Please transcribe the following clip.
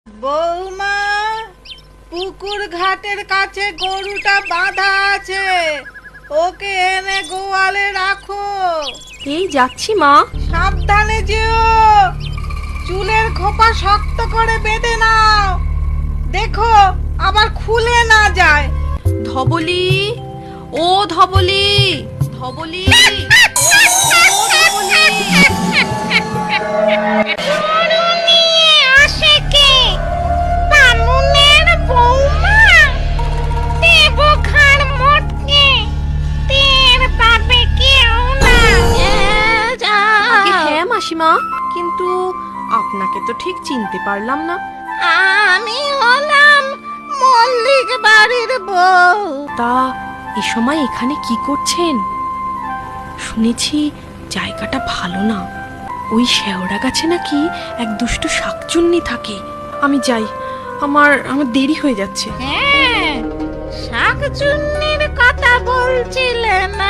বৌমা, পুকুর ঘাটের কাছে গরুটা বাঁধা আছে, ওকে এনে গোয়ালে রাখো। এই যাচ্ছি মা। সাবধানে যেও, চুলের খোপা শক্ত করে বেঁধে নাও, দেখো আবার খুলে না যায়। ধবলি, ও ধবলি, ধবলি, ও ধবলি। হ্যাঁ মাসিমা, কিন্তু আপনাকে তো ঠিক চিনতে পারলাম না। আমি হলাম মল্লিক বাড়ির বউ। তা এ সময় এখানে কি করছেন? শুনেছি জায়গাটা ভালো না, ওই শেওড়া গাছে নাকি এক দুষ্টু শাকচুন্নি থাকে। আমি যাই, আমার দেরি হয়ে যাচ্ছে। হ্যাঁ, শাকচুন্নির কথা বলছিলে না?